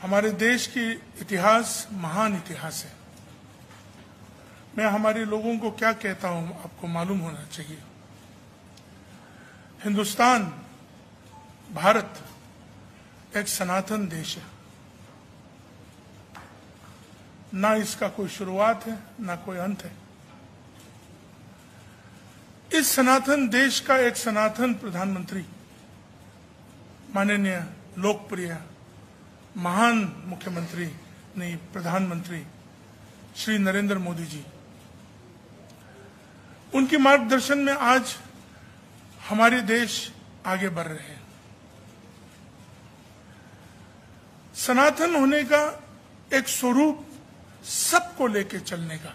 हमारे देश की इतिहास महान इतिहास है। मैं हमारे लोगों को क्या कहता हूं आपको मालूम होना चाहिए। हिंदुस्तान, भारत एक सनातन देश है। ना इसका कोई शुरुआत है, ना कोई अंत है। इस सनातन देश का एक सनातन प्रधानमंत्री, माननीय लोकप्रिय महान मुख्यमंत्री नहीं प्रधानमंत्री श्री नरेंद्र मोदी जी, उनके मार्गदर्शन में आज हमारे देश आगे बढ़ रहे हैं। सनातन होने का एक स्वरूप सबको लेके चलने का,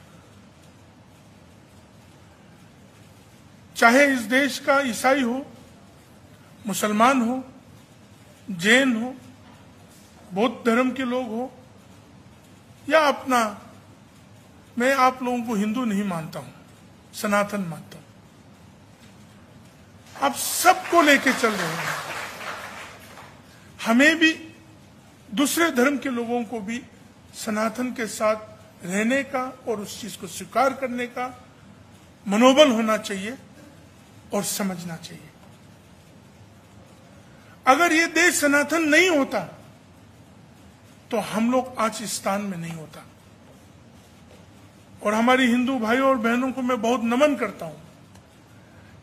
चाहे इस देश का ईसाई हो, मुसलमान हो, जैन हो, बौद्ध धर्म के लोग हो या अपना, मैं आप लोगों को हिंदू नहीं मानता हूं, सनातन मानता हूं। आप सबको लेके चल रहे हैं। हमें भी, दूसरे धर्म के लोगों को भी सनातन के साथ रहने का और उस चीज को स्वीकार करने का मनोबल होना चाहिए और समझना चाहिए। अगर ये देश सनातन नहीं होता तो हम लोग आज इस स्थान में नहीं होता। और हमारी हिंदू भाइयों और बहनों को मैं बहुत नमन करता हूं,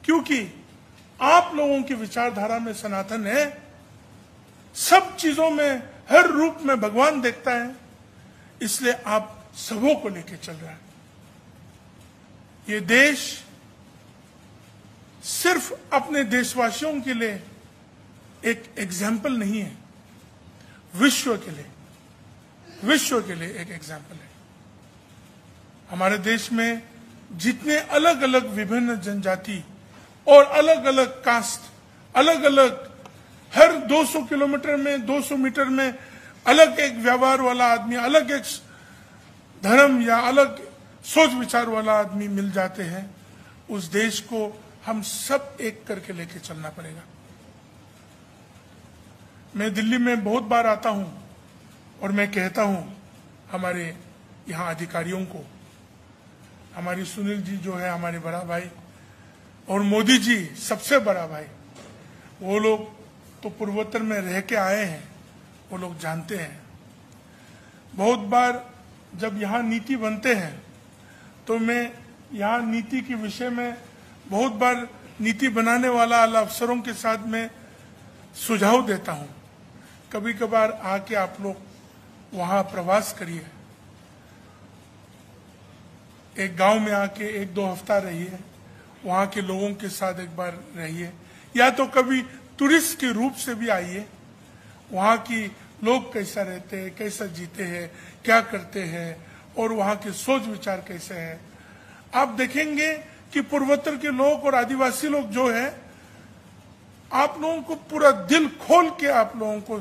क्योंकि आप लोगों की विचारधारा में सनातन है। सब चीजों में, हर रूप में भगवान देखता है, इसलिए आप सबों को लेकर चल रहा है। ये देश सिर्फ अपने देशवासियों के लिए एक एग्जाम्पल नहीं है, विश्व के लिए एक एग्जाम्पल है। हमारे देश में जितने अलग अलग विभिन्न जनजाति और अलग अलग कास्ट, अलग अलग, हर 200 किलोमीटर में, 200 मीटर में अलग एक व्यवहार वाला आदमी, अलग एक धर्म या अलग सोच विचार वाला आदमी मिल जाते हैं, उस देश को हम सब एक करके लेके चलना पड़ेगा। मैं दिल्ली में बहुत बार आता हूं और मैं कहता हूं हमारे यहां अधिकारियों को, हमारी सुनील जी जो है हमारे बड़ा भाई, और मोदी जी सबसे बड़ा भाई, वो लोग तो पूर्वोत्तर में रह के आए हैं, वो लोग जानते हैं। बहुत बार जब यहाँ नीति बनते हैं तो मैं यहाँ नीति के विषय में बहुत बार नीति बनाने वाला अफसरों के साथ में सुझाव देता हूँ। कभी कभार आके आप लोग वहाँ प्रवास करिए, एक गांव में आके 1-2 हफ्ता रहिए, वहाँ के लोगों के साथ एक बार रहिए, या तो कभी टूरिस्ट के रूप से भी आइए। वहाँ की लोग कैसा रहते हैं, कैसा जीते हैं, क्या करते हैं, और वहाँ के सोच विचार कैसे हैं। आप देखेंगे कि पूर्वोत्तर के लोग और आदिवासी लोग जो है, आप लोगों को पूरा दिल खोल के आप लोगों को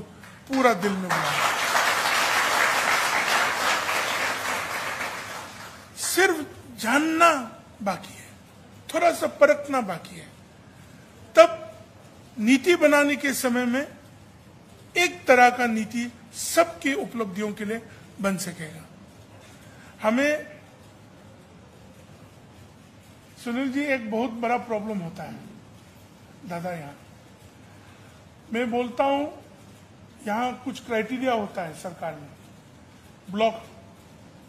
पूरा दिल में बुलाएंगे। सिर्फ जानना बाकी है, थोड़ा सा परखना बाकी है, तब नीति बनाने के समय में एक तरह का नीति सबकी उपलब्धियों के लिए बन सकेगा। हमें सुनील जी, एक बहुत बड़ा प्रॉब्लम होता है दादा यहाँ। मैं बोलता हूं यहाँ कुछ क्राइटेरिया होता है सरकार में,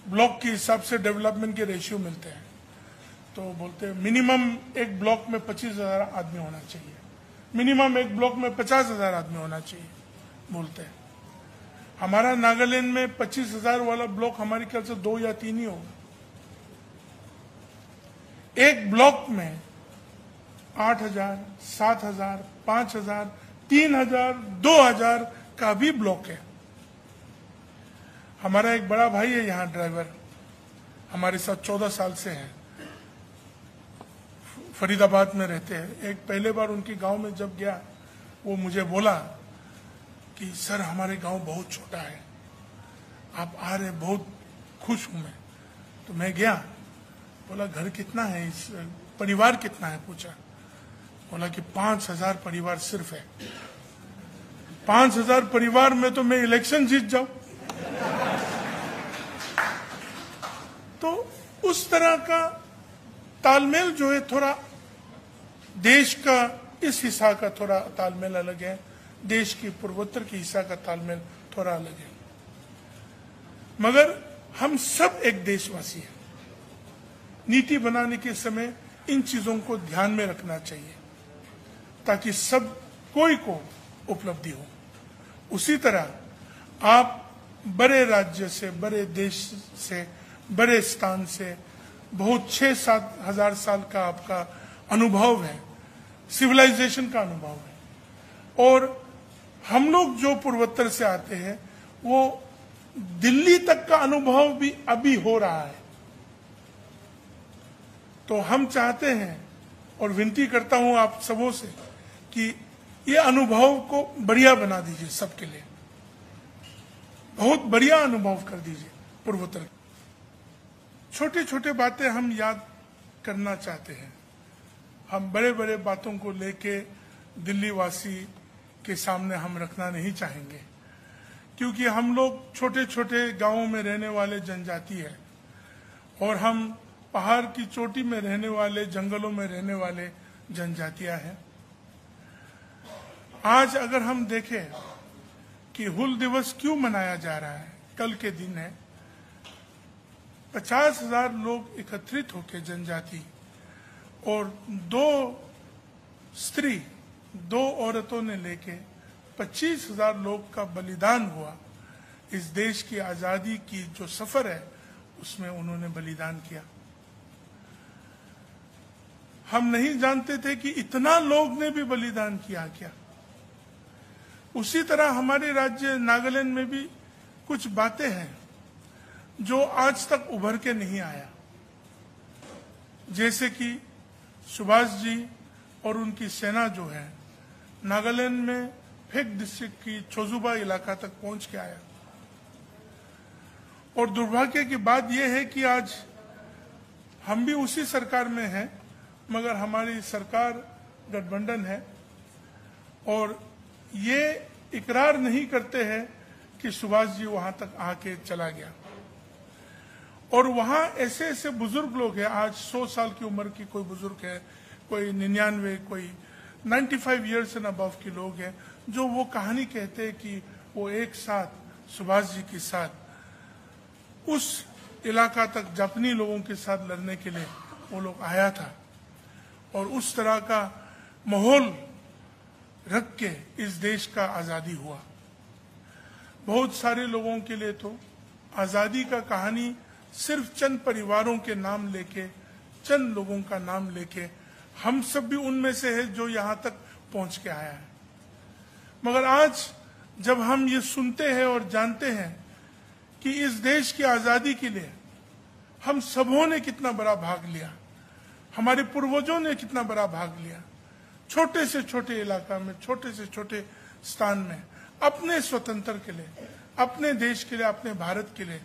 ब्लॉक के हिसाब से डेवलपमेंट के रेशियो मिलते हैं। तो बोलते हैं मिनिमम एक ब्लॉक में 25,000 आदमी होना चाहिए, मिनिमम एक ब्लॉक में 50,000 आदमी होना चाहिए बोलते हैं। हमारा नागालैंड में 25,000 वाला ब्लॉक हमारे ख्याल से 2 या 3 ही होगा। एक ब्लॉक में 8,000, 7,000, 5,000, 3,000, 2,000 का भी ब्लॉक है। हमारा एक बड़ा भाई है यहाँ ड्राइवर, हमारे साथ 14 साल से हैं, फरीदाबाद में रहते हैं। एक पहले बार उनके गांव में जब गया, वो मुझे बोला कि सर हमारे गांव बहुत छोटा है, आप आ रहे, बहुत खुश हूं मैं। तो मैं गया, बोला घर कितना है, इस परिवार कितना है पूछा, बोला कि 5,000 परिवार सिर्फ है। 5,000 परिवार में तो मैं इलेक्शन जीत जाऊं। तो उस तरह का तालमेल जो है, थोड़ा देश का इस हिस्सा का थोड़ा तालमेल अलग है, देश की पूर्वोत्तर के हिस्सा का तालमेल थोड़ा अलग है, मगर हम सब एक देशवासी हैं। नीति बनाने के समय इन चीजों को ध्यान में रखना चाहिए ताकि सब कोई को उपलब्धि हो। उसी तरह आप बड़े राज्य से, बड़े देश से, बड़े स्थान से, बहुत 6-7 हजार साल का आपका अनुभव है, सिविलाइजेशन का अनुभव है, और हम लोग जो पूर्वोत्तर से आते हैं वो दिल्ली तक का अनुभव भी अभी हो रहा है। तो हम चाहते हैं और विनती करता हूं आप सबों से कि ये अनुभव को बढ़िया बना दीजिए, सबके लिए बहुत बढ़िया अनुभव कर दीजिए पूर्वोत्तर। छोटे छोटे बातें हम याद करना चाहते हैं। हम बड़े बड़े बातों को लेके दिल्ली वासी के सामने हम रखना नहीं चाहेंगे, क्योंकि हम लोग छोटे छोटे गांवों में रहने वाले जनजाति है और हम पहाड़ की चोटी में रहने वाले, जंगलों में रहने वाले जनजातियां हैं। आज अगर हम देखें कि हुल दिवस क्यों मनाया जा रहा है, कल के दिन है, 50,000 लोग एकत्रित होकर जनजाति और 2 औरतों ने लेके 25,000 लोग का बलिदान हुआ। इस देश की आजादी की जो सफर है उसमें उन्होंने बलिदान किया। हम नहीं जानते थे कि इतना लोग ने भी बलिदान किया क्या। उसी तरह हमारे राज्य नागालैंड में भी कुछ बातें हैं जो आज तक उभर के नहीं आया, जैसे कि सुभाष जी और उनकी सेना जो है नागालैंड में फेक डिस्ट्रिक्ट की छोजुबा इलाका तक पहुंच के आया। और दुर्भाग्य की बात यह है कि आज हम भी उसी सरकार में हैं, मगर हमारी सरकार गठबंधन है और ये इकरार नहीं करते हैं कि सुभाष जी वहां तक आके चला गया। और वहां ऐसे ऐसे बुजुर्ग लोग हैं, आज 100 साल की उम्र की कोई बुजुर्ग है, कोई 99, कोई 95 ईयर्स एंड अबव के लोग हैं, जो वो कहानी कहते हैं कि वो एक साथ सुभाष जी के साथ उस इलाका तक जापानी लोगों के साथ लड़ने के लिए वो लोग आया था और उस तरह का माहौल रख के इस देश का आजादी हुआ। बहुत सारे लोगों के लिए तो आजादी का कहानी सिर्फ चंद परिवारों के नाम लेके, चंद लोगों का नाम लेके, हम सब भी उनमें से है जो यहां तक पहुंच के आया है। मगर आज जब हम ये सुनते हैं और जानते हैं कि इस देश की आजादी के लिए हम सबों ने कितना बड़ा भाग लिया, हमारे पूर्वजों ने कितना बड़ा भाग लिया, छोटे से छोटे इलाका में, छोटे से छोटे स्थान में, अपने स्वतंत्र के लिए, अपने देश के लिए, अपने भारत के लिए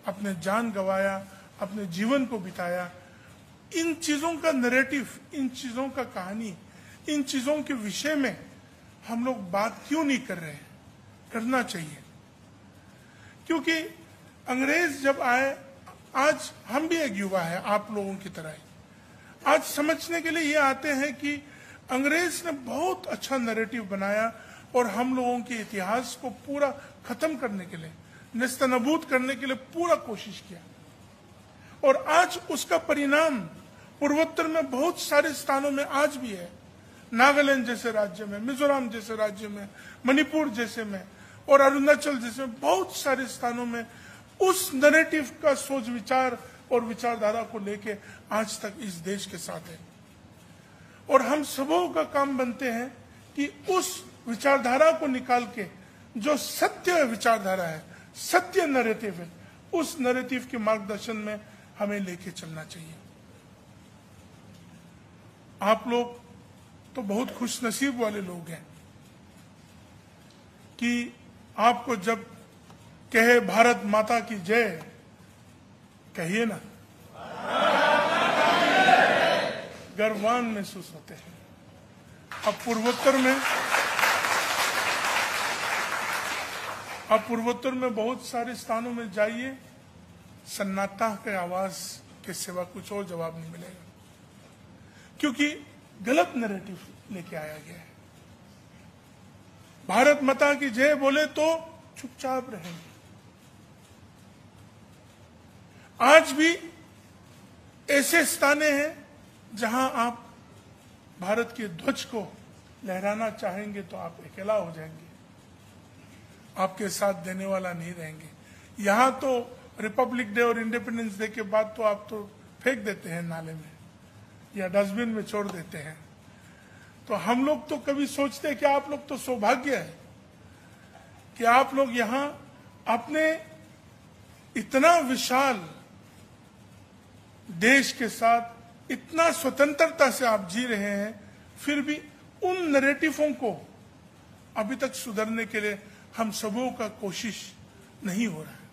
अपने जान गंवाया, अपने जीवन को बिताया। इन चीजों का नैरेटिव, इन चीजों का कहानी, इन चीजों के विषय में हम लोग बात क्यों नहीं कर रहे हैं? करना चाहिए, क्योंकि अंग्रेज जब आए, आज हम भी एक युवा है आप लोगों की तरह, आज समझने के लिए ये आते हैं कि अंग्रेज ने बहुत अच्छा नैरेटिव बनाया और हम लोगों के इतिहास को पूरा खत्म करने के लिए, नेस्तनाबूद करने के लिए पूरा कोशिश किया। और आज उसका परिणाम पूर्वोत्तर में बहुत सारे स्थानों में आज भी है, नागालैंड जैसे राज्य में, मिजोरम जैसे राज्य में, मणिपुर जैसे में और अरुणाचल जैसे बहुत सारे स्थानों में उस नैरेटिव का सोच विचार और विचारधारा को लेके आज तक इस देश के साथ है। और हम सबों का काम बनते हैं कि उस विचारधारा को निकाल के जो सत्य विचारधारा है, सत्य नैरेटिव है, उस नैरेटिव के मार्गदर्शन में हमें लेके चलना चाहिए। आप लोग तो बहुत खुशनसीब वाले लोग हैं कि आपको जब कहे भारत माता की जय, कहिए ना, गर्वान महसूस होते हैं। अब आप पूर्वोत्तर में बहुत सारे स्थानों में जाइए, सन्नाटा के आवाज के सिवा कुछ और जवाब नहीं मिलेगा, क्योंकि गलत नैरेटिव लेके आया गया है। भारत माता की जय बोले तो चुपचाप रहेंगे। आज भी ऐसे स्थाने हैं जहां आप भारत के ध्वज को लहराना चाहेंगे तो आप अकेला हो जाएंगे, आपके साथ देने वाला नहीं रहेंगे। यहां तो रिपब्लिक डे और इंडिपेंडेंस डे के बाद तो आप तो फेंक देते हैं नाले में या डस्टबिन में छोड़ देते हैं। तो हम लोग तो कभी सोचते हैं कि आप लोग तो सौभाग्य है कि आप लोग यहां अपने इतना विशाल देश के साथ इतना स्वतंत्रता से आप जी रहे हैं, फिर भी उन नैरेटिवों को अभी तक सुधरने के लिए हम सबों का कोशिश नहीं हो रहा है।